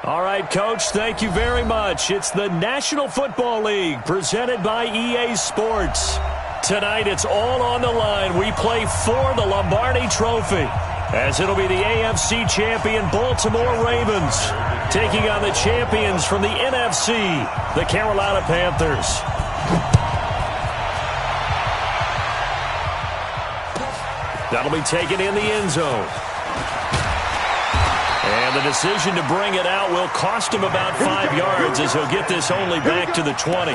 All right, Coach, thank you very much. It's the National Football League presented by EA Sports. Tonight, it's all on the line. We play for the Lombardi Trophy, as it'll be the AFC champion Baltimore Ravens taking on the champions from the NFC, the Carolina Panthers. That'll be taken in the end zone. And the decision to bring it out will cost him about 5 yards, as he'll get this only back to the 20.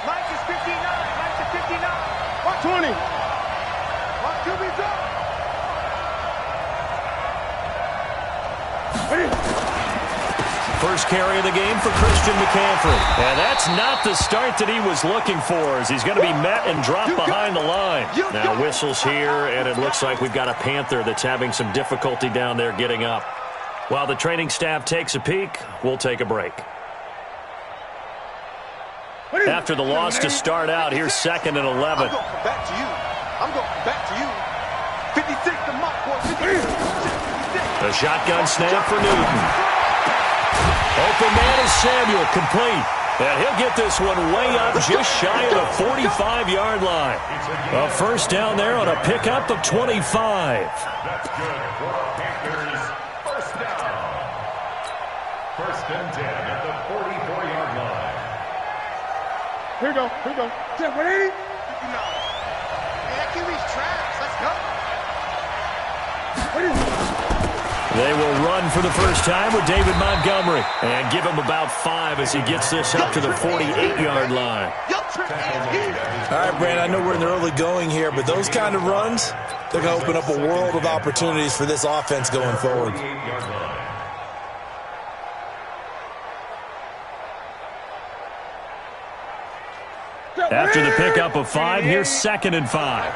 Mike is 59. Mike is 59. 120. 1 2 First carry of the game for Christian McCaffrey. And that's not the start that he was looking for, as he's going to be met and dropped behind the line. Now whistles here, and it looks like we've got a Panther that's having some difficulty down there getting up. While the training staff takes a peek, we'll take a break. After the loss to start out, here's 2nd and 11. I'm going to come back to you. I'm going to come back to you. 56 to Mike, boy. 56. The shotgun snap for Newton. Open man is Samuel, complete. And he'll get this one way up just shy of the 45-yard line. A first down there on a pickup of 25. That's good for Panthers. First down. 1st and 10 at the 44-yard line. Here we go. Here we go. 180. Yeah, QB's trash. Let's go. They will run for the first time with David Montgomery and give him about 5 as he gets this up to the 48-yard line. All right, Brandon, I know we're in the early going here, but those kind of runs, they're going to open up a world of opportunities for this offense going forward. After the pickup of 5, here's 2nd and 5.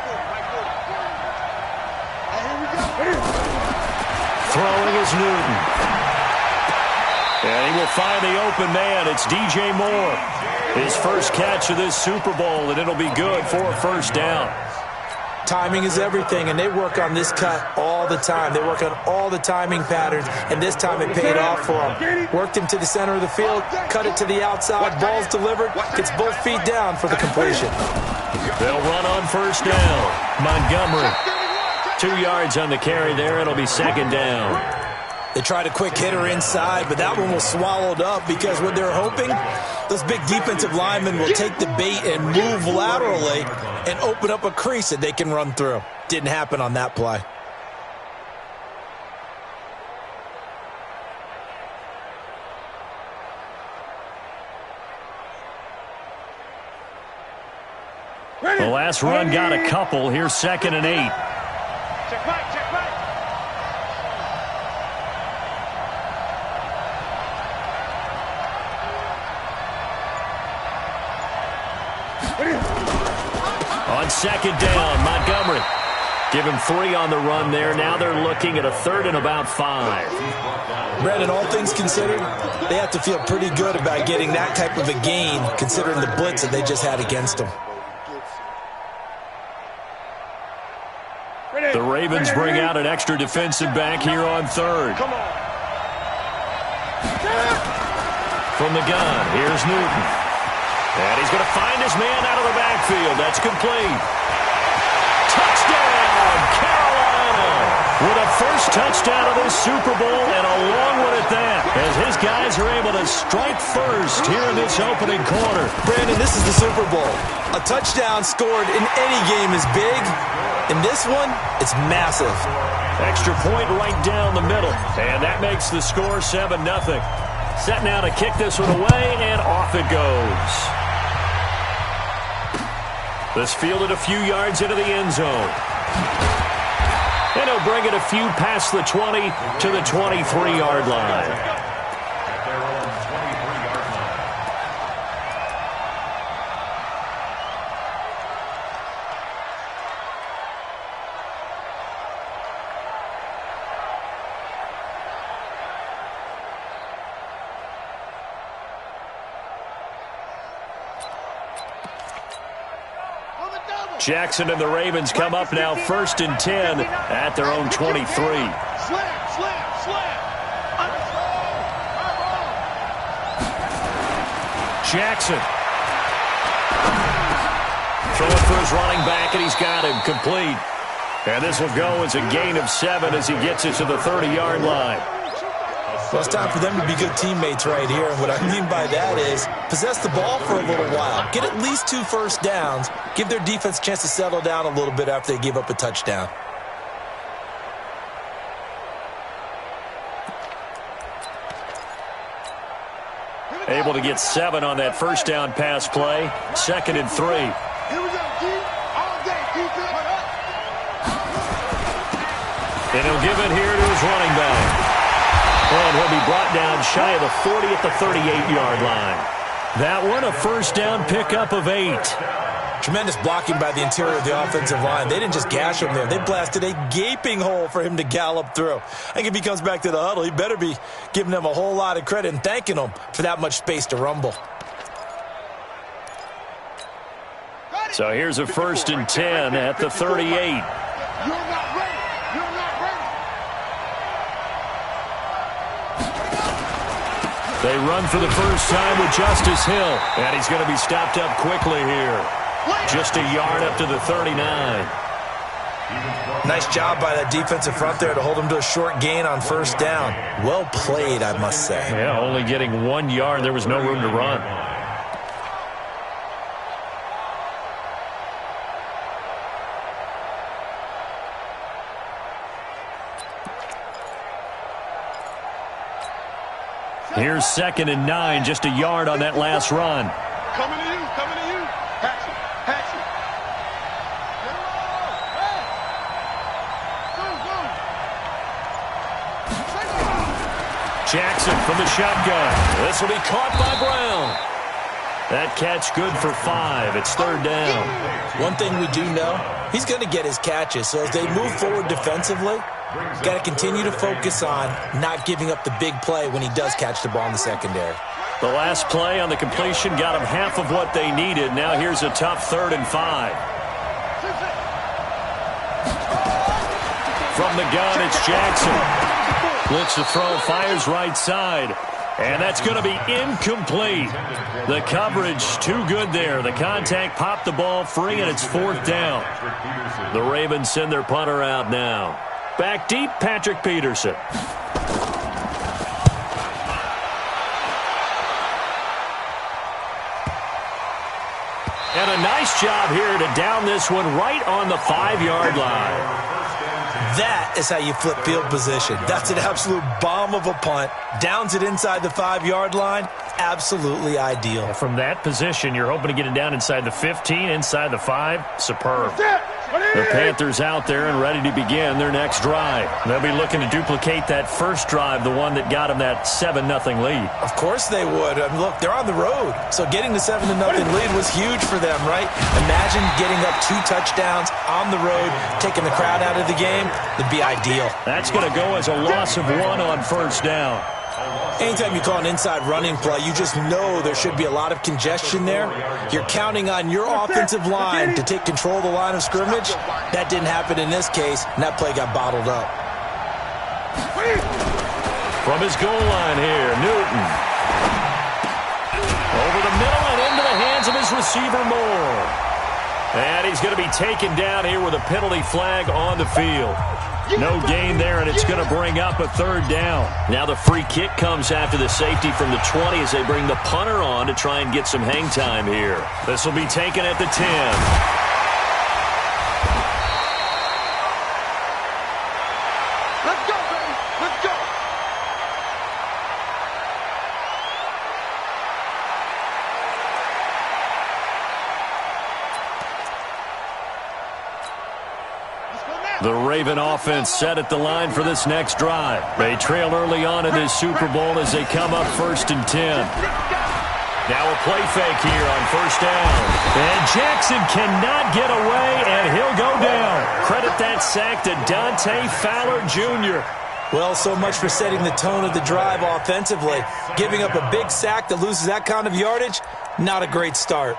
Throwing is Newton. And he will find the open man. It's DJ Moore. His first catch of this Super Bowl, and it'll be good for a first down. Timing is everything, and they work on this cut all the time. They work on all the timing patterns, and this time it paid off for them. Worked him to the center of the field, cut it to the outside, ball's delivered, gets both feet down for the completion. They'll run on first down. Montgomery. 2 yards on the carry there. It'll be 2nd down. They tried a quick hitter inside, but that one was swallowed up because what they're hoping, those big defensive linemen will take the bait and move laterally and open up a crease that they can run through. Didn't happen on that play. The last run got a couple. Here's 2nd and 8. Check Mike, check Mike. On 2nd down, Montgomery. Give him 3 on the run there. Now they're looking at a 3rd and about 5. Brandon, all things considered, they have to feel pretty good about getting that type of a gain, considering the blitz that they just had against them. The Ravens bring out an extra defensive back here on 3rd. From the gun, here's Newton. And he's going to find his man out of the backfield. That's complete. Touchdown, Carolina! With a first touchdown of this Super Bowl, and a long one at that, as his guys are able to strike first here in this opening quarter. Brandon, this is the Super Bowl. A touchdown scored in any game is big. In this one, it's massive. Extra point right down the middle. And that makes the score 7-0. Set now to kick this one away, and off it goes. This fielded a few yards into the end zone. And he'll bring it a few past the 20 to the 23-yard line. Jackson and the Ravens come up now 1st and 10 at their own 23. Jackson. Throwing for his running back, and he's got him complete. And this will go as a gain of 7 as he gets it to the 30-yard line. Well, it's time for them to be good teammates right here. And what I mean by that is possess the ball for a little while. Get at least 2 first downs. Give their defense a chance to settle down a little bit after they give up a touchdown. Able to get 7 on that first down pass play. 2nd and 3. Here we go, Keith. All day, defense. And he'll give it here to his running back. And he'll be brought down shy of the 40 at the 38-yard line. That one, a first down pickup of 8. Tremendous blocking by the interior of the offensive line. They didn't just gash him there. They blasted a gaping hole for him to gallop through. I think if he comes back to the huddle, he better be giving them a whole lot of credit and thanking them for that much space to rumble. So here's a 1st and 10 at the 38. You're not ready. You're not ready. They run for the first time with Justice Hill. And he's going to be stopped up quickly here. Just a yard up to the 39. Nice job by that defensive front there to hold him to a short gain on first down. Well played, I must say. Yeah, only getting 1 yard. There was no room to run. Here's 2nd and 9, just a yard on that last run. Coming to you, coming to you. Hatch it, hatch it. Jackson from the shotgun. This will be caught by Brown. That catch good for 5. It's 3rd down. One thing we do know, he's going to get his catches. So as they move forward defensively, got to continue to focus on not giving up the big play when he does catch the ball in the secondary. The last play on the completion got them half of what they needed. Now here's a tough 3rd and 5. From the gun, it's Jackson. Looks to throw, fires right side. And that's going to be incomplete. The coverage too good there. The contact popped the ball free, and it's 4th down. The Ravens send their punter out now. Back deep, Patrick Peterson. And a nice job here to down this one right on the 5-yard line. That is how you flip field position. That's an absolute bomb of a punt. Downs it inside the 5-yard line. Absolutely ideal. From that position, you're hoping to get it down inside the 15, inside the 5. Superb. The Panthers out there and ready to begin their next drive. They'll be looking to duplicate that first drive, the one that got them that 7-0 lead. Of course they would. I mean, look, they're on the road. So getting the 7-0 lead was huge for them, right? Imagine getting up 2 touchdowns on the road, taking the crowd out of the game. It'd be ideal. That's going to go as a loss of 1 on first down. Anytime you call an inside running play, you just know there should be a lot of congestion there. You're counting on your offensive line to take control of the line of scrimmage. That didn't happen in this case, and that play got bottled up. From his goal line here, Newton. Over the middle and into the hands of his receiver, Moore. And he's going to be taken down here with a penalty flag on the field. No gain there, and it's going to bring up a 3rd down. Now the free kick comes after the safety from the 20 as they bring the punter on to try and get some hang time here. This will be taken at the 10. Let's go, baby. Let's go. The Raven offense set at the line for this next drive. They trail early on in this Super Bowl as they come up 1st and 10. Now a play fake here on first down. And Jackson cannot get away, and he'll go down. Credit that sack to Dante Fowler Jr. Well, so much for setting the tone of the drive offensively. Giving up a big sack that loses that kind of yardage, not a great start.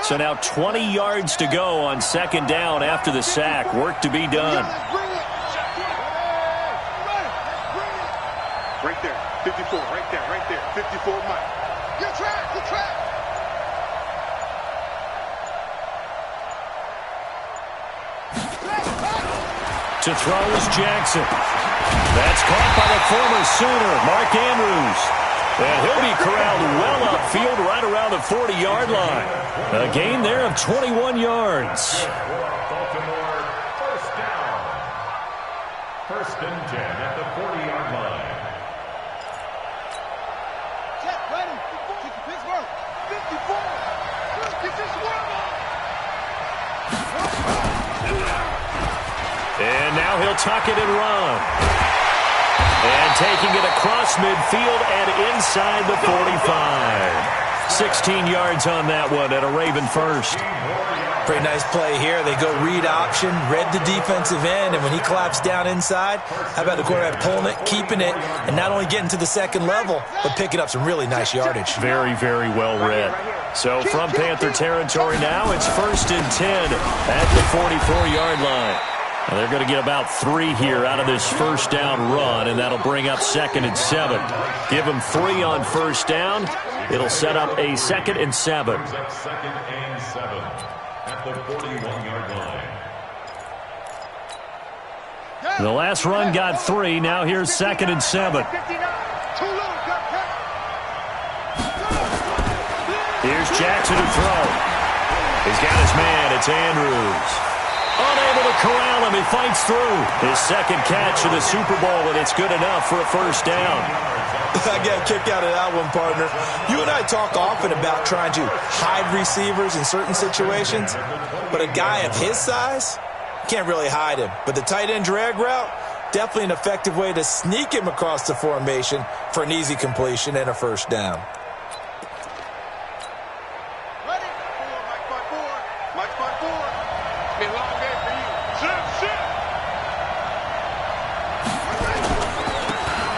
So now 20 yards to go on second down after the sack. Work to be done. Right there, 54, right there, 54 Mike. Good track, good track. To throw is Jackson. That's caught by the former Sooner, Mark Andrews. And he'll be corralled well upfield right around the 40-yard line. A gain there of 21 yards. Baltimore, first down. First and 10 at the 40-yard line. Check, ready. Pittsburgh, 54. Get this one on. And now he'll tuck it and run. And taking it across midfield and inside the 45. 16 yards on that one at a Raven first. Pretty nice play here. They go read option, read the defensive end, and when he claps down inside, how about the quarterback pulling it, keeping it, and not only getting to the second level, but picking up some really nice yardage. Very, very well read. So from Panther territory now, it's first and 10 at the 44-yard line. Now they're going to get about 3 here out of this first down run, and that'll bring up second and 7. Give them 3 on first down. It'll set up a second and 7. Second and 7 at the 41-yard line. The last run got 3. Now here's second and 7. Here's Jackson to throw. He's got his man. It's Andrews. Unable to corral him. He fights through. His second catch of the Super Bowl, and it's good enough for a first down. I got a kick out of that one, partner. You and I talk often about trying to hide receivers in certain situations, but a guy of his size can't really hide him. But the tight end drag route, definitely an effective way to sneak him across the formation for an easy completion and a first down.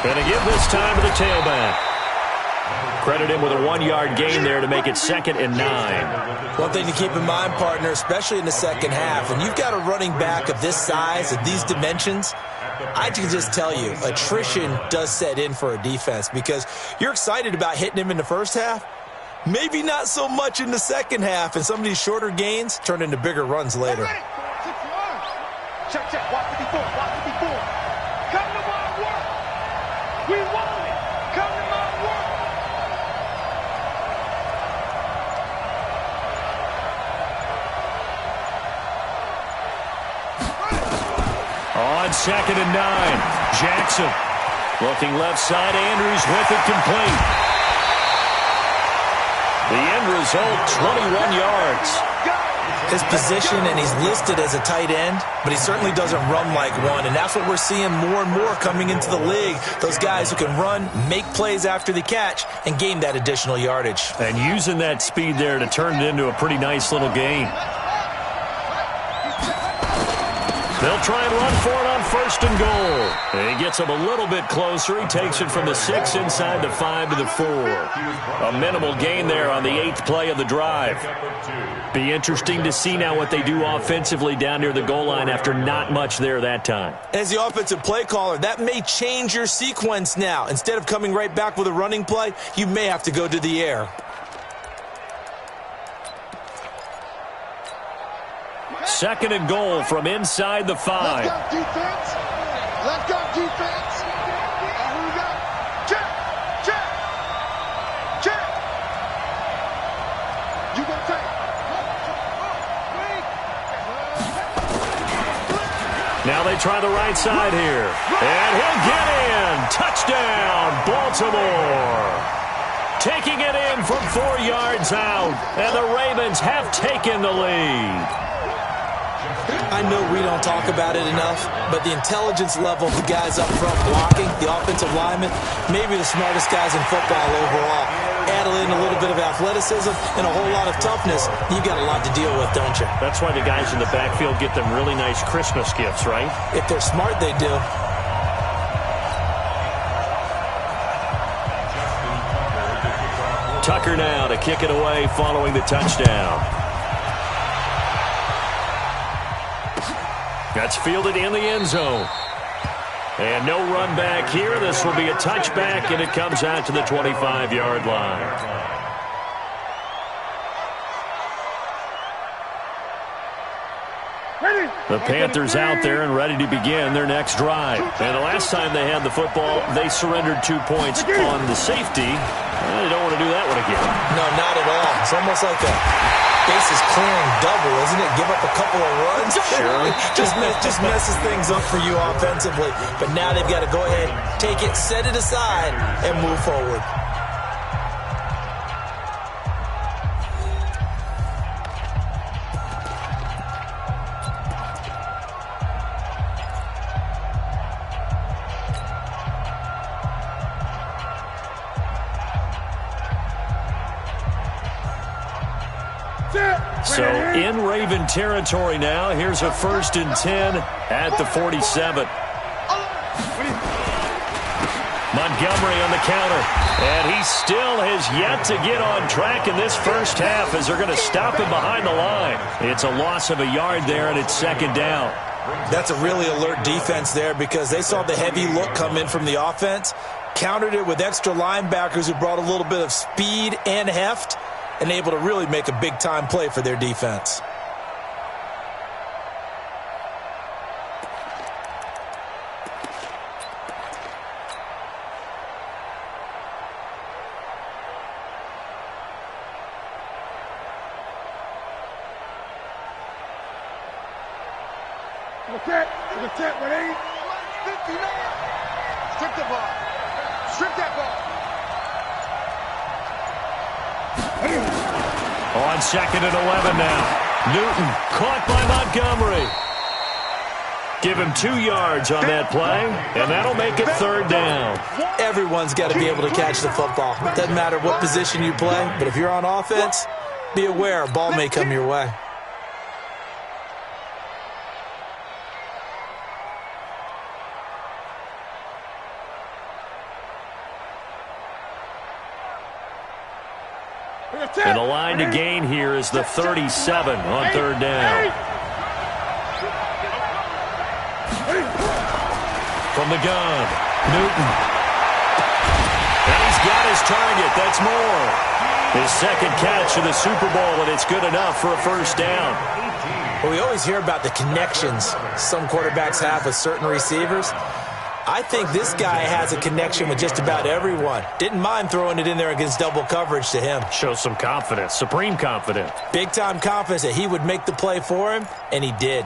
Going to give this time to the tailback. Credit him with a 1-yard gain there to make it second and 9. One thing to keep in mind, partner, especially in the second half, when you've got a running back of this size, of these dimensions, I can just tell you, attrition does set in for a defense because you're excited about hitting him in the first half. Maybe not so much in the second half, and some of these shorter gains turn into bigger runs later. Check, check, watch 54, watch 54. Come to my work. We want it. Come to my work. On second and 9, Jackson. Looking left side, Andrews with it complete. The end result, 21 yards. His position, and he's listed as a tight end, but he certainly doesn't run like one, and that's what we're seeing more and more coming into the league. Those guys who can run, make plays after the catch, and gain that additional yardage. And using that speed there to turn it into a pretty nice little gain. They'll try and run for it on first and goal. And he gets him a little bit closer. He takes it from the 6 inside the 5 to the 4. A minimal gain there on the 8th play of the drive. Be interesting to see now what they do offensively down near the goal line after not much there that time. As the offensive play caller, that may change your sequence now. Instead of coming right back with a running play, you may have to go to the air. Second and goal from inside the 5. Let's go, defense. Let's go, defense. Here we go. Check, check, check. You gonna take it. Now they try the right side here. And he'll get in. Touchdown, Baltimore. Taking it in from 4 yards out. And the Ravens have taken the lead. I know we don't talk about it enough, but the intelligence level of the guys up front blocking, the offensive linemen, maybe the smartest guys in football overall. Add in a little bit of athleticism and a whole lot of toughness, you've got a lot to deal with, don't you? That's why the guys in the backfield get them really nice Christmas gifts, right? If they're smart, they do. Tucker now to kick it away following the touchdown. That's fielded in the end zone. And no run back here. This will be a touchback, and it comes out to the 25-yard line. The Panthers out there and ready to begin their next drive. And the last time they had the football, they surrendered 2 points on the safety. They don't want to do that one again. No, not at all. It's almost like a bases clearing double, isn't it? Give up a couple of runs. Sure. just messes things up for you offensively. But now they've got to go ahead, take it, set it aside, and move forward. So in Raven territory now. Here's a 1st and 10 at the 47. Montgomery on the counter. And he still has yet to get on track in this first half as they're going to stop him behind the line. It's a loss of a yard there, and it's 2nd down. That's a really alert defense there because they saw the heavy look come in from the offense, countered it with extra linebackers who brought a little bit of speed and heft, and able to really make a big-time play for their defense. To the 159. Strip the ball. Strip that ball. On 2nd and 11 now. Newton caught by Montgomery. Give him 2 yards on that play, and that'll make it 3rd down. Everyone's got to be able to catch the football. Doesn't matter what position you play, but if you're on offense, be aware a ball may come your way. And the line to gain here is the 37 on 3rd down. From the gun, Newton. And he's got his target. That's Moore. His 2nd catch of the Super Bowl, and it's good enough for a 1st down. Well, we always hear about the connections some quarterbacks have with certain receivers. I think this guy has a connection with just about everyone. Didn't mind throwing it in there against double coverage to him. Shows some confidence, supreme confidence. Big-time confidence that he would make the play for him, and he did.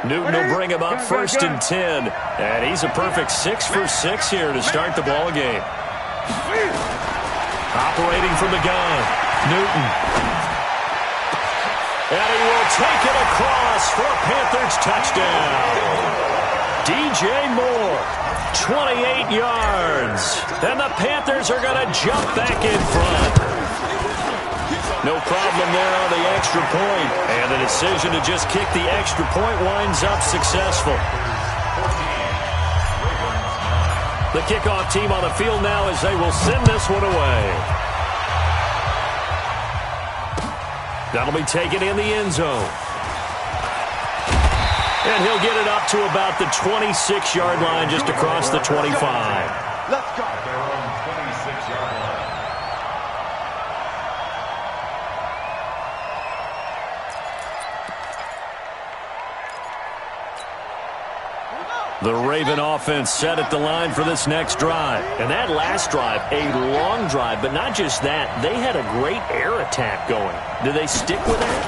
Newton will bring him up 1st and 10. And he's a perfect 6 for 6 here to start the ball game. Operating from the gun, Newton. And he will take it across for a Panthers touchdown. DJ Moore, 28 yards. And the Panthers are going to jump back in front. No problem there on the extra point. And the decision to just kick the extra point winds up successful. The kickoff team on the field now as they will send this one away. That'll be taken in the end zone. And he'll get it up to about the 26-yard line, just across the 25. Let's go. Their own 26-yard line. The Raven offense set at the line for this next drive. And that last drive, a long drive, but not just that. They had a great air attack going. Do they stick with that?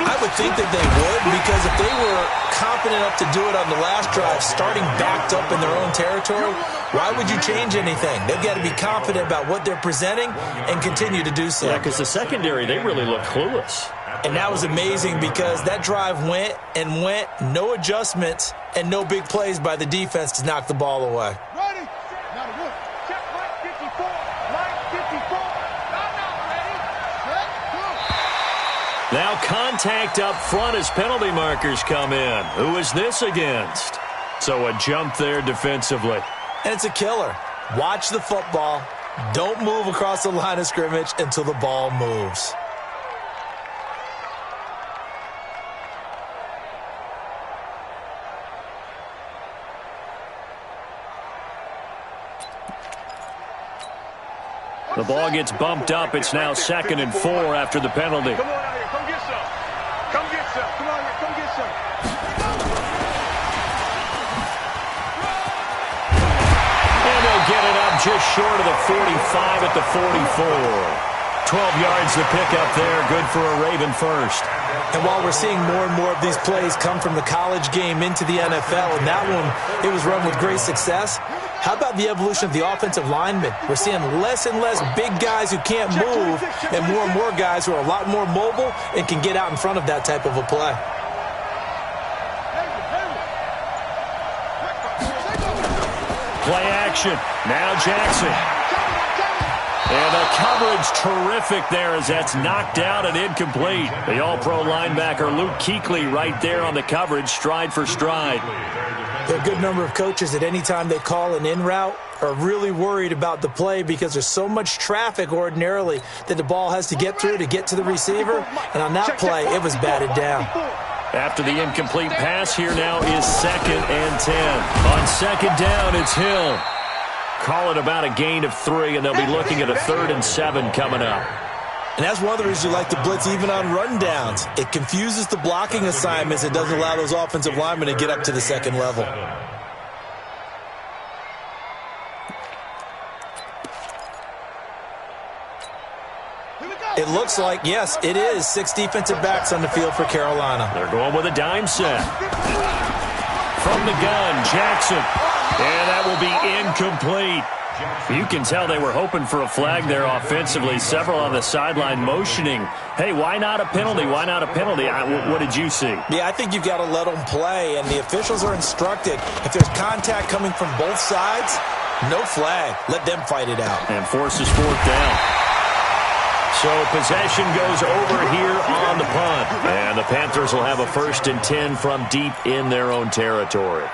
I would think that they would, because if they were confident enough to do it on the last drive, starting backed up in their own territory, why would you change anything? They've got to be confident about what they're presenting and continue to do so. Yeah, because the secondary, they really look clueless. And that was amazing because that drive went and went, no adjustments, and no big plays by the defense to knock the ball away. Ready? Now to work. Check line 54. Line 54. Not ready. Set. Go. Now contact up front as penalty markers come in. Who is this against? So a jump there defensively. And it's a killer. Watch the football. Don't move across the line of scrimmage until the ball moves. The ball gets bumped up. It's now 2nd and 4 after the penalty. Come on out here. Come get some. Come get some. Come on here. Come get some. And they'll get it up just short of the 45 at the 44. 12 yards to pick up there. Good for a Raven first. And while we're seeing more and more of these plays come from the college game into the NFL, and that one, it was run with great success, how about the evolution of the offensive linemen? We're seeing less and less big guys who can't move and more guys who are a lot more mobile and can get out in front of that type of a play. Play action. Now Jackson. And the coverage terrific there as that's knocked out and incomplete. The all-pro linebacker Luke Kuechly right there on the coverage, stride for stride. There are a good number of coaches at any time they call an in route are really worried about the play because there's so much traffic ordinarily that the ball has to get through to get to the receiver. And on that play, it was batted down. After the incomplete pass, here now is 2nd and 10. On 2nd down, it's Hill. Call it about a gain of 3, and they'll be looking at a 3rd and 7 coming up. And that's one of the reasons you like to blitz even on rundowns. It confuses the blocking assignments. It doesn't allow those offensive linemen to get up to the second level. It looks like, yes, it is 6 defensive backs on the field for Carolina. They're going with a dime set. From the gun, Jackson. And that will be incomplete. You can tell they were hoping for a flag there offensively. Several on the sideline motioning. Hey, why not a penalty? Why not a penalty? What did you see? Yeah, I think you've got to let them play, and the officials are instructed. If there's contact coming from both sides, no flag. Let them fight it out. And forces 4th down. So possession goes over here on the punt. And the Panthers will have a 1st and 10 from deep in their own territory.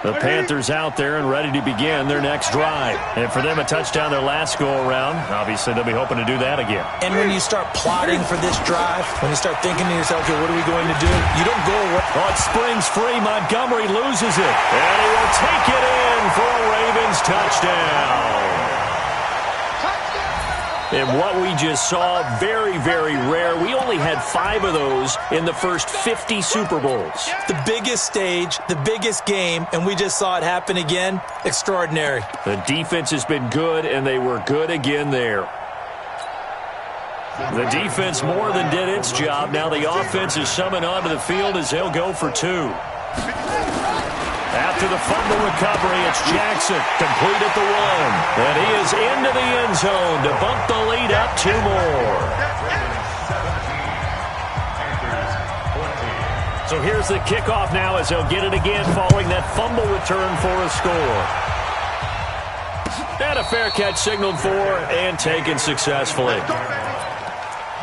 The Panthers out there and ready to begin their next drive. And for them, a touchdown their last go-around. Obviously, they'll be hoping to do that again. And when you start plotting for this drive, when you start thinking to yourself, okay, what are we going to do? You don't go away. Oh, it springs free. Montgomery loses it. And he will take it in for a Ravens touchdown. And what we just saw, very, very rare. We only had 5 of those in the first 50 Super Bowls. The biggest stage, the biggest game, and we just saw it happen again. Extraordinary. The defense has been good, and they were good again there. The defense more than did its job. Now the offense is summoned onto the field as they'll go for 2. After the fumble recovery, it's Jackson, complete at the 1. And he is into the end zone to bump the lead up 2 more. So here's the kickoff now as they'll get it again following that fumble return for a score. And a fair catch signaled for and taken successfully. The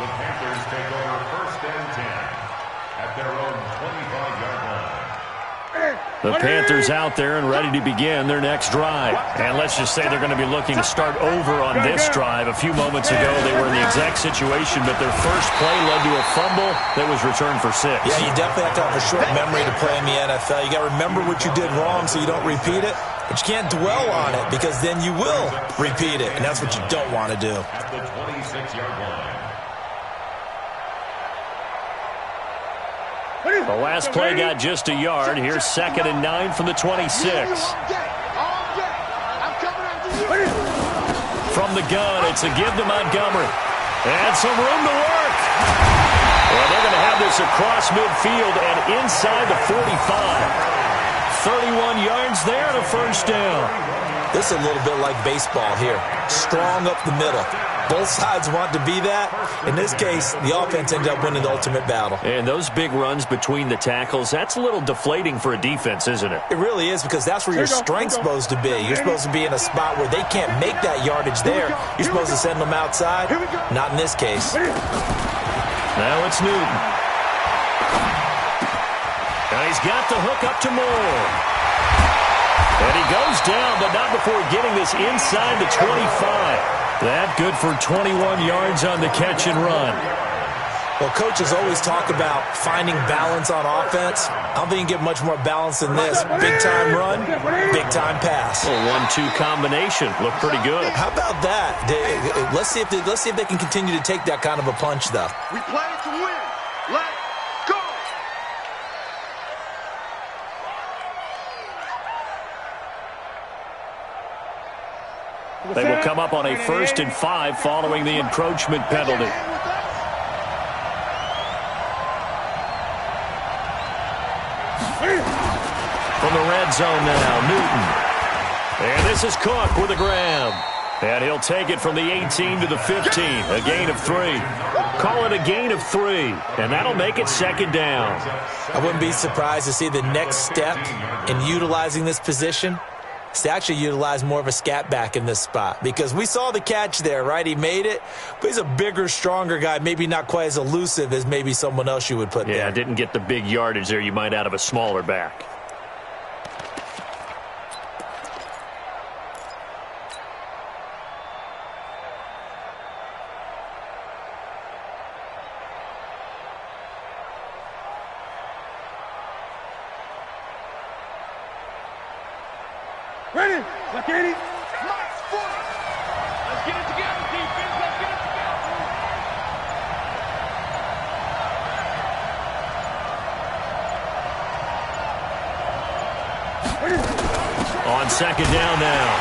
Panthers take over 1st and 10 at their own 25-yard line. The Panthers out there and ready to begin their next drive. And let's just say they're going to be looking to start over on this drive. A few moments ago, they were in the exact situation, but their first play led to a fumble that was returned for 6. Yeah, you definitely have to have a short memory to play in the NFL. You got to remember what you did wrong so you don't repeat it. But you can't dwell on it because then you will repeat it, and that's what you don't want to do. At the 26-yard line. The last play got just a yard. Here's 2nd and 9 from the 26. From the gun, it's a give to Montgomery. And some room to work. Well, they're going to have this across midfield and inside the 45. 31 yards there and a 1st down. This is a little bit like baseball here. Strong up the middle. Both sides want to be that. In this case, the offense ended up winning the ultimate battle. And those big runs between the tackles, that's a little deflating for a defense, isn't it? It really is because that's where your strength's supposed to be. You're supposed to be in a spot where they can't make that yardage there. You're supposed to send them outside. Not in this case. Now it's Newton. And he's got the hook up to Moore. And he goes down, but not before getting this inside the 25. That good for 21 yards on the catch and run. Well, coaches always talk about finding balance on offense. I don't think you can get much more balance than this. Big-time run, big-time pass. A 1-2 combination. Looked pretty good. How about that? Let's see if they can continue to take that kind of a punch, though. We play to win. Let's go. They will come up on a 1st and 5 following the encroachment penalty. From the red zone now, Newton. And this is Cook with a grab. And he'll take it from the 18 to the 15, a gain of 3. Call it a gain of 3, and that'll make it 2nd down. I wouldn't be surprised to see the next step in utilizing this position is to actually utilize more of a scat back in this spot, because we saw the catch there, right? He made it, but he's a bigger, stronger guy, maybe not quite as elusive as maybe someone else you would put there. Yeah, didn't get the big yardage there you might out of a smaller back. Ready? Let's get it. Let's get it together, defense. Let's get it together. On 2nd down now,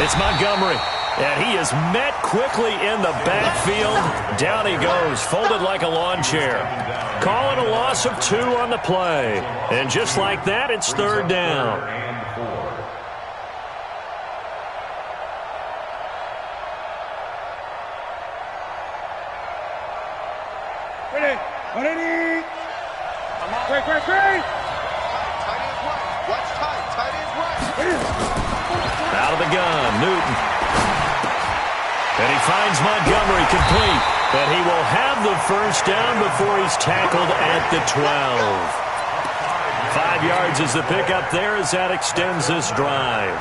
it's Montgomery. And he is met quickly in the backfield. Down he goes, folded like a lawn chair. Call it a loss of 2 on the play. And just like that, it's 3rd down. Ready? Great. Tight ends right. Watch tight. Tight ends right. Out of the gun, Newton. And he finds Montgomery complete. And he will have the 1st down before he's tackled at the 12. 5 yards is the pickup there as that extends this drive.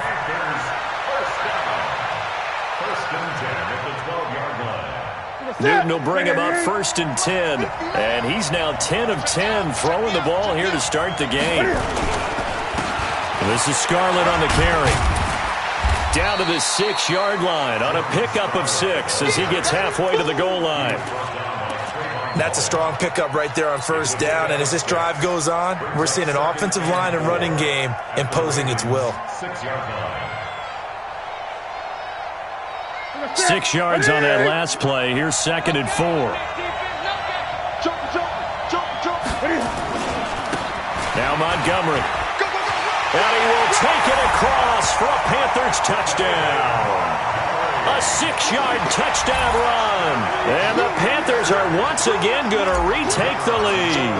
Newton will bring him up 1st and 10. And he's now 10 of 10 throwing the ball here to start the game. This is Scarlett on the carry. Down to the 6-yard line on a pickup of 6 as he gets halfway to the goal line. That's a strong pickup right there on 1st down. And as this drive goes on, we're seeing an offensive line and running game imposing its will. 6 yards on that last play. Here's 2nd and 4. Now Montgomery. And he will take it across for a Panthers touchdown. A 6-yard touchdown run. And the Panthers are once again going to retake the lead.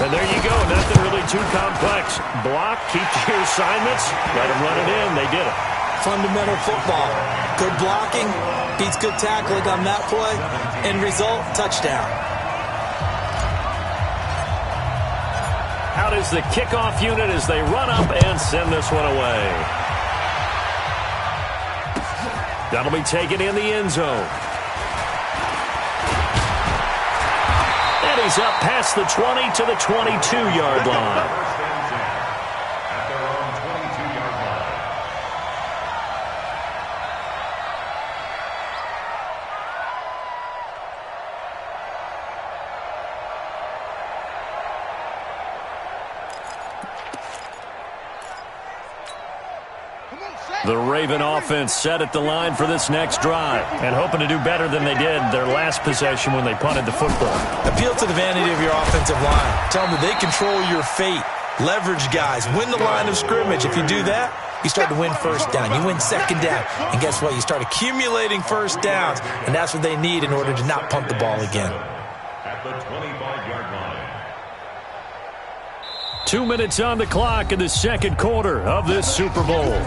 And there you go. Nothing really too complex. Block, keep your assignments, let them run it in. They did it. Fundamental football. Good blocking, beats good tackling on that play. End result, touchdown. Out is the kickoff unit as they run up and send this one away. That'll be taken in the end zone. And he's up past the 20 to the 22-yard line. The Raven offense set at the line for this next drive and hoping to do better than they did their last possession when they punted the football. Appeal to the vanity of your offensive line. Tell them that they control your fate. Leverage guys. Win the line of scrimmage. If you do that, you start to win 1st down. You win 2nd down. And guess what? You start accumulating 1st downs. And that's what they need in order to not punt the ball again. At the 25-yard line. 2 minutes on the clock in the 2nd quarter of this Super Bowl.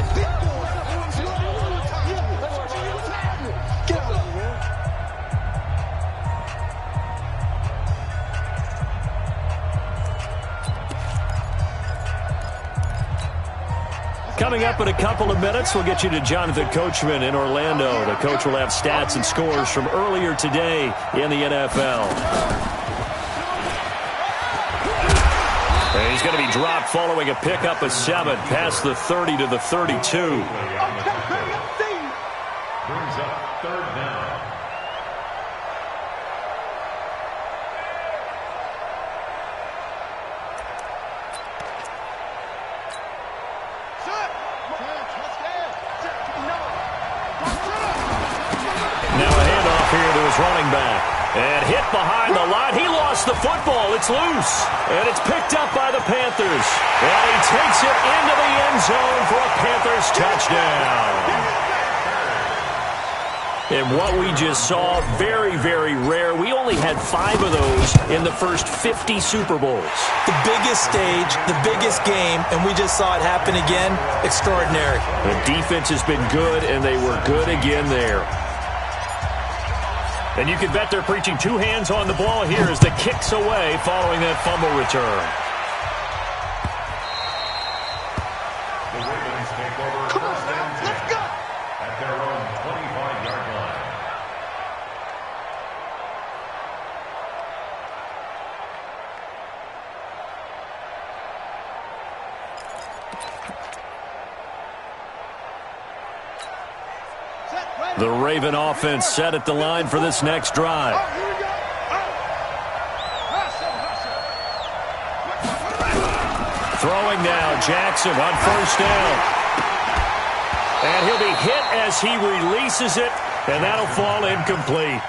Coming up in a couple of minutes, we'll get you to Jonathan Coachman in Orlando. The coach will have stats and scores from earlier today in the NFL. And he's going to be dropped following a pickup of 7 past the 30 to the 32. Brings up third down. Running back and hit behind the line. He lost the football. It's loose and it's picked up by the Panthers, and he takes it into the end zone for a Panthers touchdown. And what we just saw, very, very rare. We only had 5 of those in the first 50 Super Bowls. The biggest stage, the biggest game, and we just saw it happen again. Extraordinary. The defense has been good, and they were good again there. And you can bet they're preaching 2 hands on the ball here as the kick's away following that fumble return. The Ravens take over first and 10 at their own 25-yard line. The Raven offense set at the line for this next drive. Throwing now, Jackson on first down. And he'll be hit as he releases it, and that'll fall incomplete.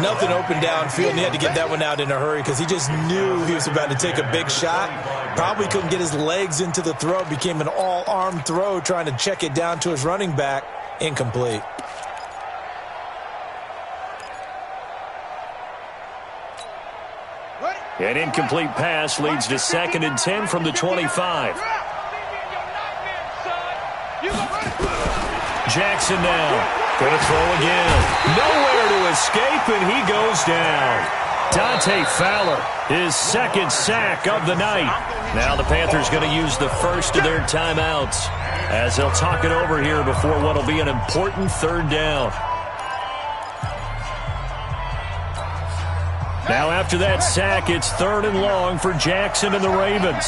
Nothing open downfield, and he had to get that one out in a hurry because he just knew he was about to take a big shot. Probably couldn't get his legs into the throw. It became an all-arm throw trying to check it down to his running back. Incomplete. An incomplete pass leads to 2nd and 10 from the 25. Jackson now. Going to throw again. Nowhere to escape, and he goes down. Dante Fowler, his 2nd sack of the night. Now the Panthers going to use the first of their timeouts as they'll talk it over here before what will be an important 3rd down. Now after that sack, it's 3rd and long for Jackson and the Ravens.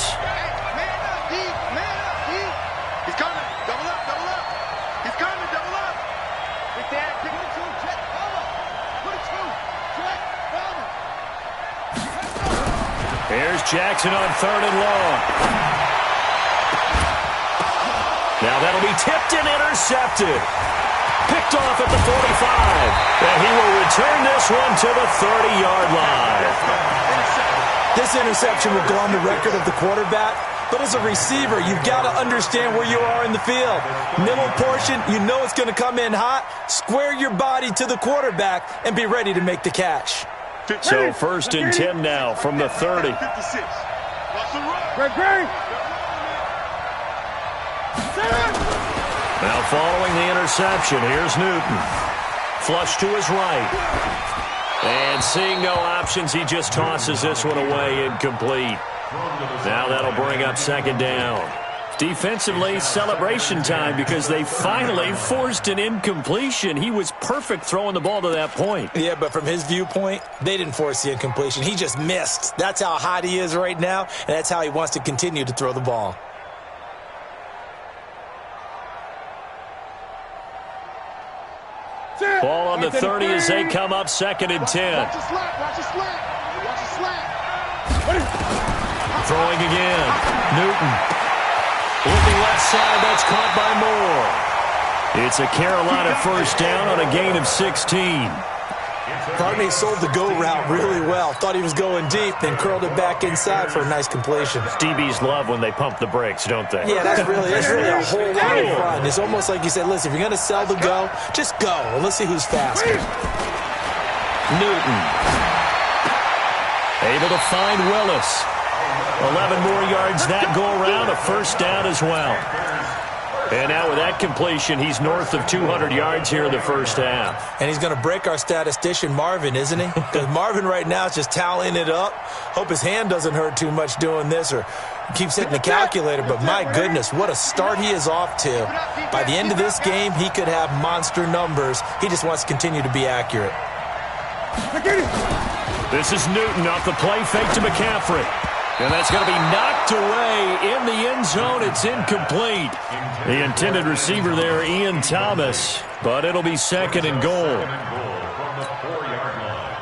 He's coming. Double up, double up. He's coming, double up. Big Dad, pick it two, check, cover. Put it two, check, cover. Here's Jackson on 3rd and long. Now that'll be tipped and intercepted. Picked off at the 45. And he will return this one to the 30-yard line. This interception will go on the record of the quarterback, but as a receiver, you've got to understand where you are in the field. Middle portion, you know it's going to come in hot. Square your body to the quarterback and be ready to make the catch. So 1st and 10 now from the 30. Now following the interception, here's Newton. Flush to his right. And seeing no options, he just tosses this one away, incomplete. Now that'll bring up 2nd down. Defensively, celebration time because they finally forced an incompletion. He was perfect throwing the ball to that point. Yeah, but from his viewpoint, they didn't force the incompletion. He just missed. That's how hot he is right now, and that's how he wants to continue to throw the ball. Ball on the 30 as they come up 2nd and 10. Watch the slack, watch the slack. Watch the slack. Throwing again. Newton. Looking left side, that's caught by Moore. It's a Carolina 1st down on a gain of 16. Pardon me, sold the go route really well. Thought he was going deep, then curled it back inside for a nice completion. DBs love when they pump the brakes, don't they? Yeah, that's really a whole lot of fun. It's almost like you said, listen, if you're going to sell the go, just go. And let's see who's faster. Newton. Able to find Willis. 11 more yards that go around, a 1st down as well. And now with that completion, he's north of 200 yards here in the first half. And he's going to break our statistician, Marvin, isn't he? Because Marvin right now is just tallying it up. Hope his hand doesn't hurt too much doing this or keeps hitting the calculator. But my goodness, what a start he is off to. By the end of this game, he could have monster numbers. He just wants to continue to be accurate. This is Newton off the play fake to McCaffrey. And that's going to be knocked away in the end zone. It's incomplete. The intended receiver there, Ian Thomas. But it'll be second and goal. From the 4-yard line.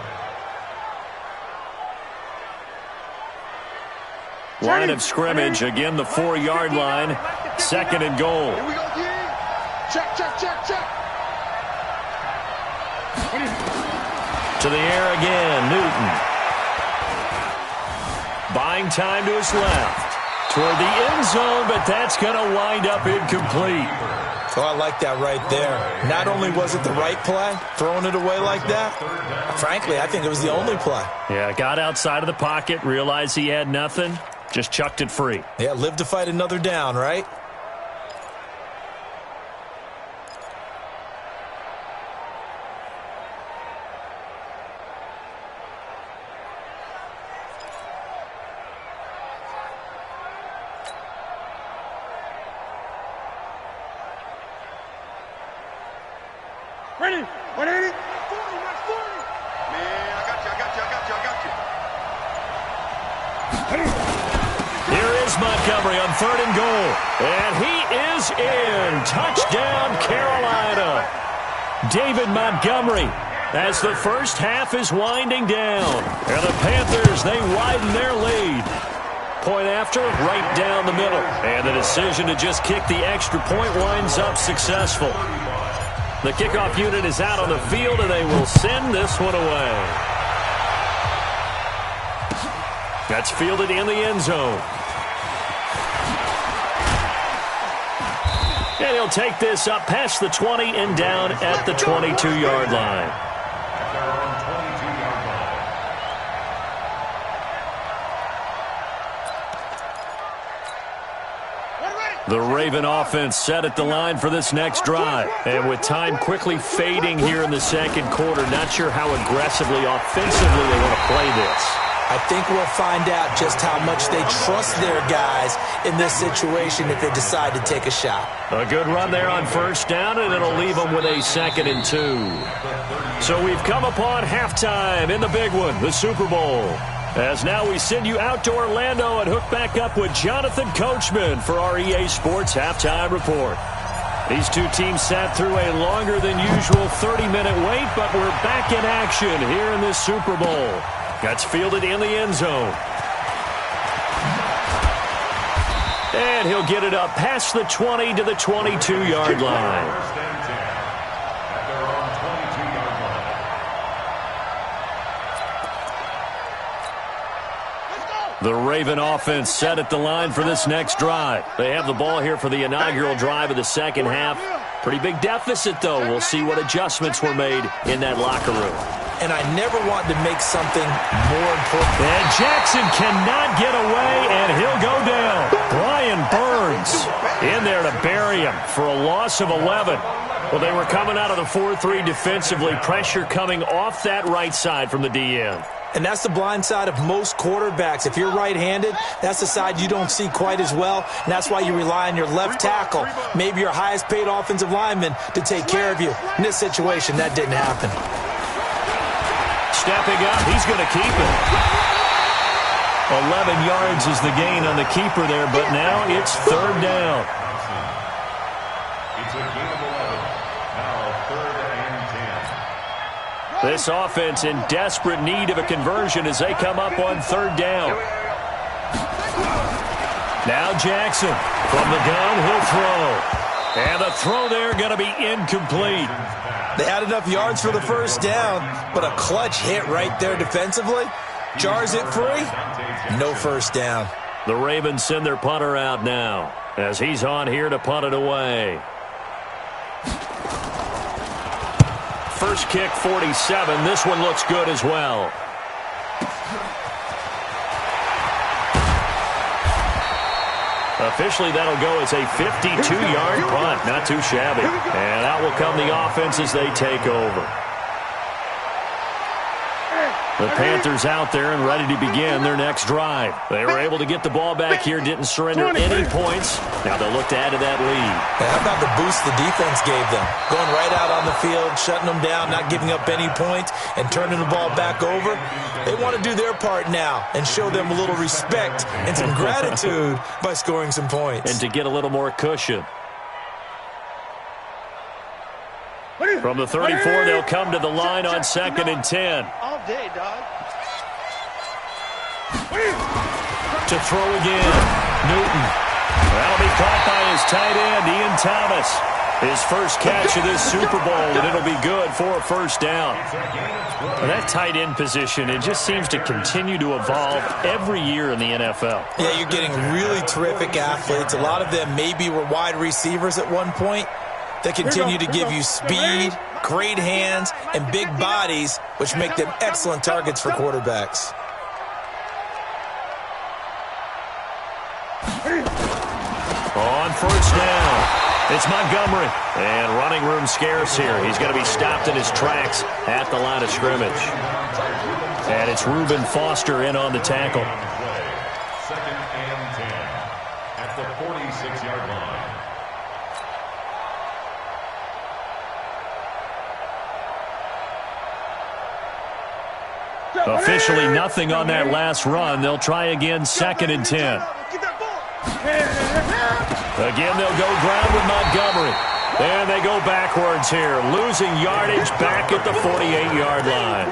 Line of scrimmage, again the 4-yard line. Second and goal. Here we go, D. Check, check, check, check. To the air again, Newton. Buying time to his left. Toward the end zone, but that's going to wind up incomplete. Oh, I like that right there. Not only was it the right play, throwing it away like that, frankly, I think it was the only play. Yeah, got outside of the pocket, realized he had nothing, just chucked it free. Yeah, live to fight another down, right? Ready? 180? 40, that's 40. Man, I got you. Here is Montgomery on third and goal. And he is in. Touchdown, Carolina. David Montgomery as the first half is winding down. And the Panthers, they widen their lead. Point after, right down the middle. And the decision to just kick the extra point winds up successful. The kickoff unit is out on the field, and they will send this one away. That's fielded in the end zone. And he'll take this up past the 20 and down at the 22-yard line. The Raven offense set at the line for this next drive. And with time quickly fading here in the second quarter, not sure how aggressively, offensively they want to play this. I think we'll find out just how much they trust their guys in this situation if they decide to take a shot. A good run there on first down, and it'll leave them with a 2nd and 2. So we've come upon halftime in the big one, the Super Bowl. As now we send you out to Orlando and hook back up with Jonathan Coachman for our EA Sports Halftime Report. These two teams sat through a longer than usual 30-minute wait, but we're back in action here in this Super Bowl. That's fielded in the end zone. And he'll get it up past the 20 to the 22-yard line. The Raven offense set at the line for this next drive. They have the ball here for the inaugural drive of the second half. Pretty big deficit, though. We'll see what adjustments were made in that locker room. And I never want to make something more important. And Jackson cannot get away, and he'll go down. Brian Burns in there to bury him for a loss of 11. Well, they were coming out of the 4-3 defensively. Pressure coming off that right side from the DN. And that's the blind side of most quarterbacks. If you're right-handed, that's the side you don't see quite as well. And that's why you rely on your left tackle, maybe your highest-paid offensive lineman, to take care of you. In this situation, that didn't happen. Stepping up, he's going to keep it. 11 yards is the gain on the keeper there, but now it's third down. It's a gain of 11. Now 3rd and 10. This offense in desperate need of a conversion as they come up on third down. Now Jackson from the gun, he'll throw. And the throw there going to be incomplete. They had enough yards for the first down, but a clutch hit right there defensively. Jars it free. No first down. The Ravens send their punter out now as he's on here to punt it away. First kick, 47. This one looks good as well. Officially, that'll go as a 52-yard punt. Not too shabby. And out will come the offense as they take over. The Panthers out there and ready to begin their next drive. They were able to get the ball back here, didn't surrender any points. Now they'll look to add to that lead. How about the boost the defense gave them? Going right out on the field, shutting them down, not giving up any points, and turning the ball back over. They want to do their part now and show them a little respect and some gratitude by scoring some points. And to get a little more cushion. From the 34, they'll come to the line on 2nd and 10. All day, dog. To throw again. Newton. That'll be caught by his tight end, Ian Thomas. His first catch of this Super Bowl, and it'll be good for a first down. That tight end position, it just seems to continue to evolve every year in the NFL. Yeah, you're getting really terrific athletes. A lot of them maybe were wide receivers at one point. They continue to give you speed, great hands, and big bodies, which make them excellent targets for quarterbacks. On first down, it's Montgomery. And running room scarce here. He's going to be stopped in his tracks at the line of scrimmage. And it's Reuben Foster in on the tackle. 2nd and 10 at the 46-yard line. Officially nothing on that last run. They'll try again, 2nd and 10. Again, they'll go ground with Montgomery. And they go backwards here, losing yardage back at the 48-yard line.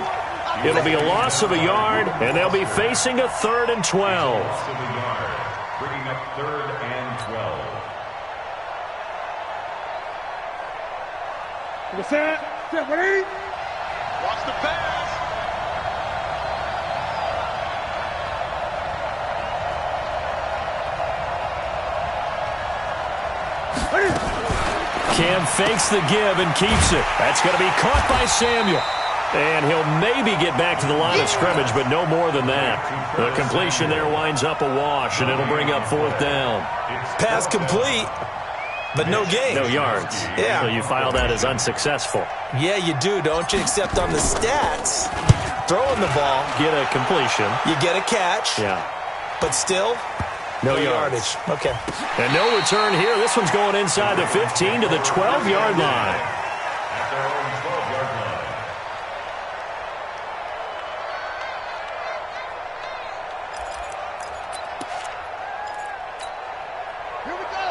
It'll be a loss of a yard, and they'll be facing a 3rd and 12. Bringing up 3rd and 12. Watch the pass. Cam fakes the give and keeps it. That's going to be caught by Samuel. And he'll maybe get back to the line of scrimmage, but no more than that. The completion there winds up a wash, and it'll bring up 4th down. Pass complete, but no gain. No yards. Yeah. So you file that as unsuccessful. Yeah, you do, don't you? Except on the stats, throwing the ball, Get a completion. you get a catch, Yeah. but still, No yardage. yards. Okay. And no return here. This one's going inside the 15 to the 12-yard line. At their own 12-yard line.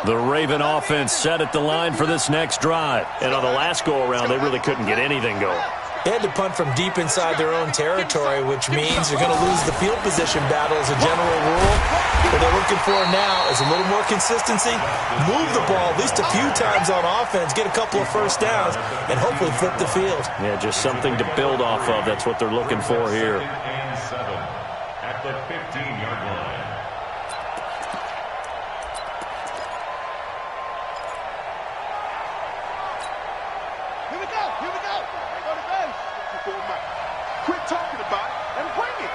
The Raven offense set at the line for this next drive. And on the last go-around, they really couldn't get anything going. They had to punt from deep inside their own territory, which means you're going to lose the field position battle as a general rule. What they're looking for now is a little more consistency, move the ball at least a few times on offense, get a couple of first downs, and hopefully flip the field. Yeah, just something to build off of. That's what they're looking for here. 2nd and 7 at the 15-yard line. Here we go. Here we go. They go to base. Quit talking about it and bring it.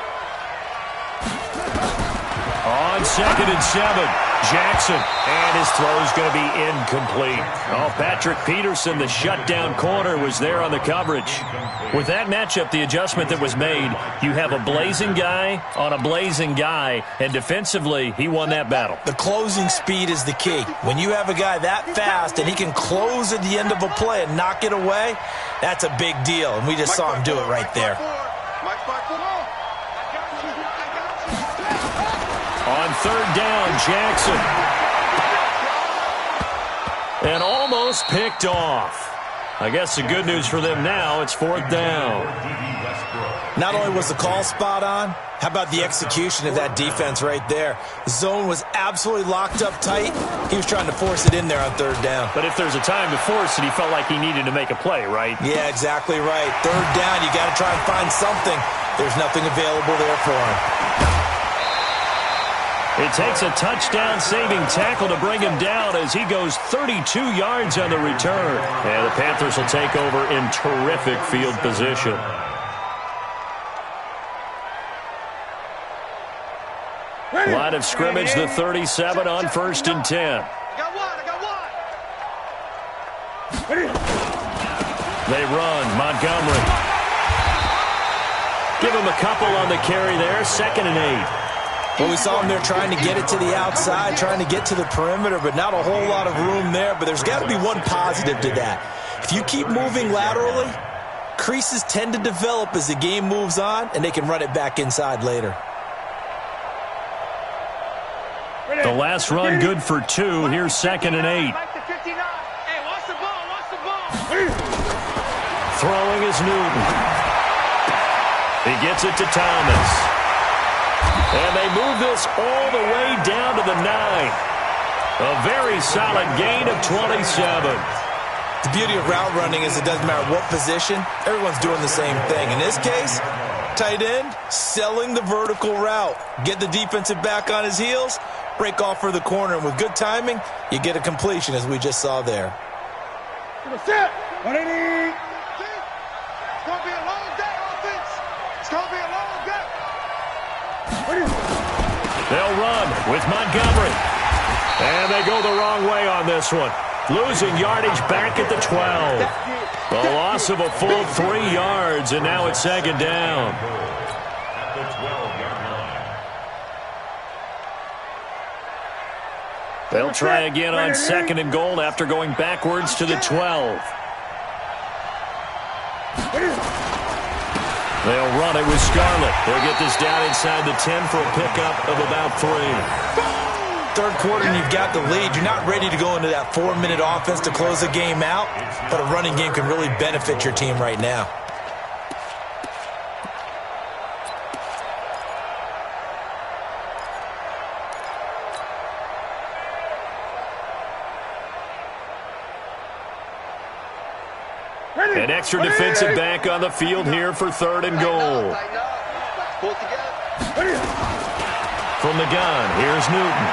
On 2nd and 7, Jackson. And his throw's going to be incomplete. Oh, Patrick Peterson, the shutdown corner, was there on the coverage. With that matchup, the adjustment that was made, you have a blazing guy on a blazing guy, and defensively, he won that battle. The closing speed is the key. When you have a guy that fast and he can close at the end of a play and knock it away, that's a big deal, and we just saw him do it right there. Mike 5-4. On 3rd down, Jackson. And almost picked off. I guess the good news for them now, it's 4th down. Not only was the call spot on, how about the execution of that defense right there? The zone was absolutely locked up tight. He was trying to force it in there on 3rd down. But if there's a time to force it, he felt like he needed to make a play, right? Yeah, exactly right. 3rd down, you got to try and find something. There's nothing available there for him. It takes a touchdown-saving tackle to bring him down as he goes 32 yards on the return. And the Panthers will take over in terrific field position. 1, Line of scrimmage, the 37 on 1st and 10. I got one. They run. Montgomery. Give him a couple on the carry there. 2nd and 8. Well, we saw him there trying to get it to the outside, trying to get to the perimeter, but not a whole lot of room there. But there's got to be one positive to that. If you keep moving laterally, creases tend to develop as the game moves on, and they can run it back inside later. The last run good for 2. Here's 2nd and 8. Throwing is Newton. He gets it to Thomas. And they move this all the way down to the 9. A very solid gain of 27. The beauty of route running is it doesn't matter what position, everyone's doing the same thing. In this case, tight end, selling the vertical route. Get the defensive back on his heels, break off for the corner, and with good timing, you get a completion as we just saw there. Set. 180. It's going to be a long day, offense. It's going to be a long day. They'll run with Montgomery. And they go the wrong way on this one. Losing yardage back at the 12. A loss of a full 3 yards, and now it's 2nd down. At the 12-yard line. They'll try again on 2nd and goal after going backwards to the 12. They'll run it with Scarlett. They'll get this down inside the 10 for a pickup of about 3. Third quarter and you've got the lead. You're not ready to go into that 4-minute offense to close the game out, but a running game can really benefit your team right now. An extra defensive back on the field here for 3rd and goal. From the gun, here's Newton.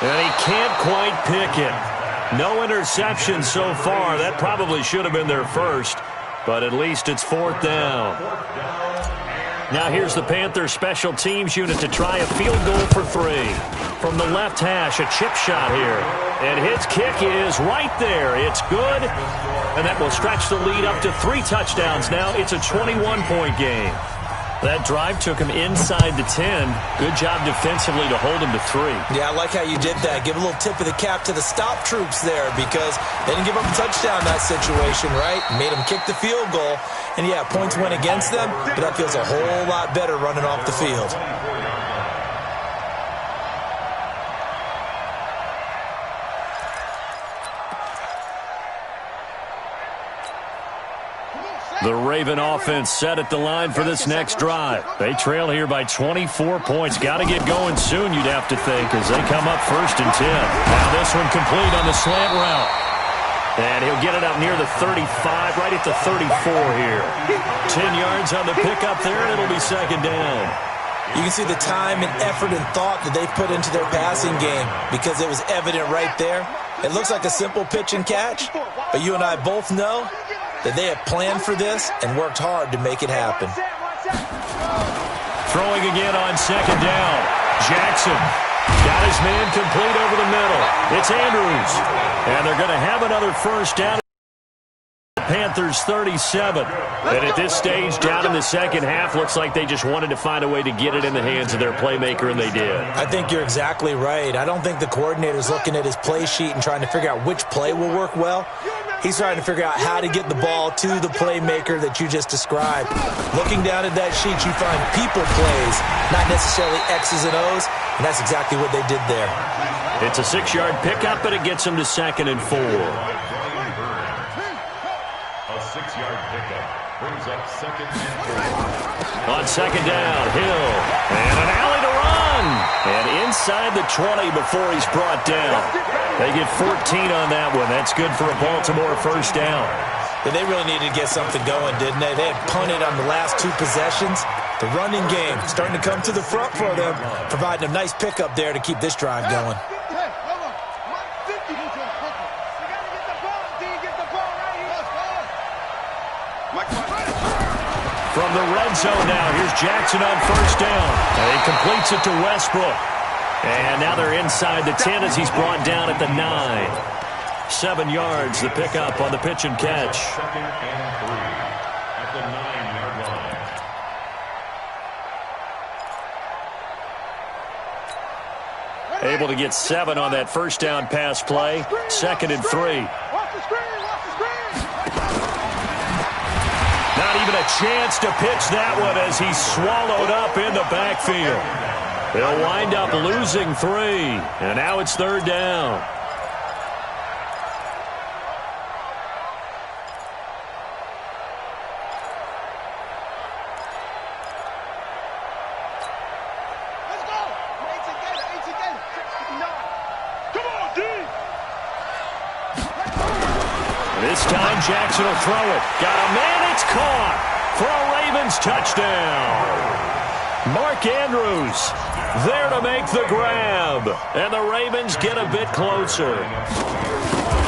And he can't quite pick it. No interception so far. That probably should have been their first, but at least it's 4th down. Now here's the Panthers special teams unit to try a field goal for 3. From the left hash, a chip shot here. And his kick is right there. It's good. And that will stretch the lead up to 3 touchdowns now. It's a 21-point game. That drive took him inside the 10. Good job defensively to hold him to 3. Yeah, I like how you did that. Give a little tip of the cap to the stop troops there because they didn't give up a touchdown in that situation, right? Made them kick the field goal. And, yeah, points went against them, but that feels a whole lot better running off the field. The Raven offense set at the line for this next drive. They trail here by 24 points. Got to get going soon, you'd have to think, as they come up 1st and 10. Now this one complete on the slant route. And he'll get it up near the 35, right at the 34 here. 10 yards on the pickup there, and it'll be 2nd down. You can see the time and effort and thought that they've put into their passing game because it was evident right there. It looks like a simple pitch and catch, but you and I both know that they have planned for this and worked hard to make it happen. Throwing again on 2nd down. Jackson got his man complete over the middle. It's Andrews. And they're going to have another 1st down. Panthers 37. And at this stage, down in the 2nd half, looks like they just wanted to find a way to get it in the hands of their playmaker, and they did. I think you're exactly right. I don't think the coordinator's looking at his play sheet and trying to figure out which play will work well. He's trying to figure out how to get the ball to the playmaker that you just described. Looking down at that sheet, you find people plays, not necessarily X's and O's, and that's exactly what they did there. It's a 6-yard pickup, but it gets them to 2nd and 4. A 6-yard pickup brings up 2nd and 4. On 2nd down, Hill. And an alley to run. And inside the 20 before he's brought down. They get 14 on that one. That's good for a Baltimore 1st down. But they really needed to get something going, didn't they? They had punted on the last 2 possessions. The running game starting to come to the front for them, providing a nice pickup there to keep this drive going. from the red zone now. Here's Jackson on first down. And he completes it to Westbrook. And now they're inside the 10 as he's brought down at the 9. 7 yards, the pickup on the pitch and catch. Second and 3 at the 9-yard line. Able to get 7 on that first down pass play. 2nd and 3. Not even a chance to pitch that one as he's swallowed up in the backfield. They'll wind up losing 3. And now it's 3rd down. This time Jackson will throw it. Got a man, it's caught for a Ravens touchdown. Mark Andrews there to make the grab. And the Ravens get a bit closer.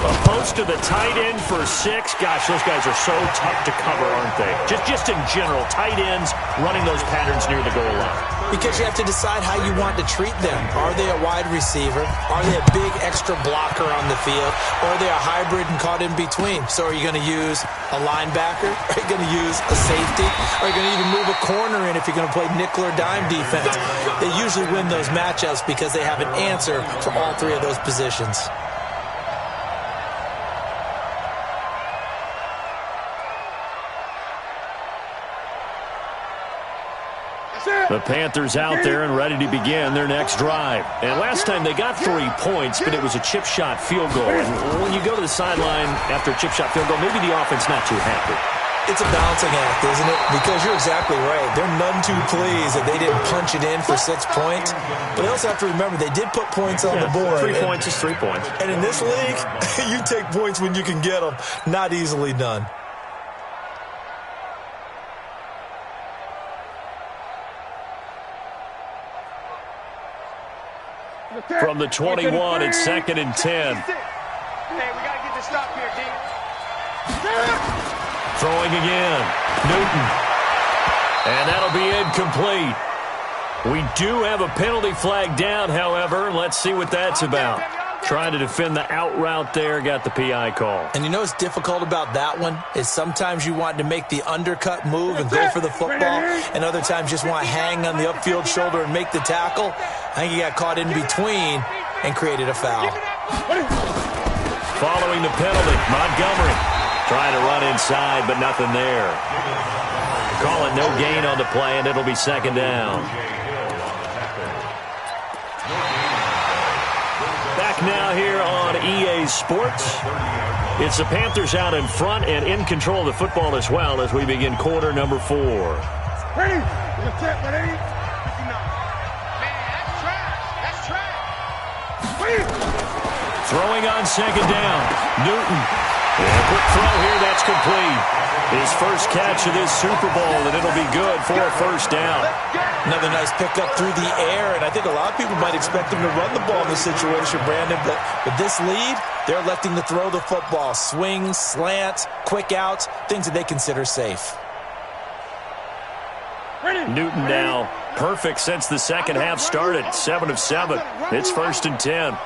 A post to the tight end for 6. Gosh, those guys are so tough to cover, aren't they? Just in general, tight ends running those patterns near the goal line. Because you have to decide how you want to treat them. Are they a wide receiver? Are they a big extra blocker on the field? Or are they a hybrid and caught in between? So are you going to use a linebacker? Are you going to use a safety? Are you going to even move a corner in if you're going to play nickel or dime defense? They usually win those matchups because they have an answer for all 3 of those positions. The Panthers out there and ready to begin their next drive. And last time they got 3 points, but it was a chip shot field goal. And when you go to the sideline after a chip shot field goal, maybe the offense not too happy. It's a balancing act, isn't it? Because you're exactly right. They're none too pleased that they didn't punch it in for 6 points. But they also have to remember they did put points on the board. 3 points is 3 points. And in this league, you take points when you can get them. Not easily done. From the 21, it's 2nd and 10. Hey, we got to get this stop here, D. Throwing again. Newton. And that'll be incomplete. We do have a penalty flag down, however. Let's see what that's about. Trying to defend the out route there, got the PI call. And you know what's difficult about that one is sometimes you want to make the undercut move and go for the football, and other times just want to hang on the upfield shoulder and make the tackle. I think he got caught in between and created a foul. Following the penalty, Montgomery trying to run inside, but nothing there. Call it no gain on the play, and it'll be 2nd down. Back now here on EA Sports. It's the Panthers out in front and in control of the football as well as we begin quarter number 4. Ready? You're set, ready? Man, that's trash. That's trash. Throwing on 2nd down. Newton. And a quick throw here, that's complete. His first catch of this Super Bowl, and it'll be good for a 1st down. Another nice pickup through the air, and I think a lot of people might expect him to run the ball in this situation, Brandon, but with this lead, they're electing to throw the football. Swings, slants, quick outs, things that they consider safe. Newton now perfect since the second half started. 7 of 7. It's 1st and 10.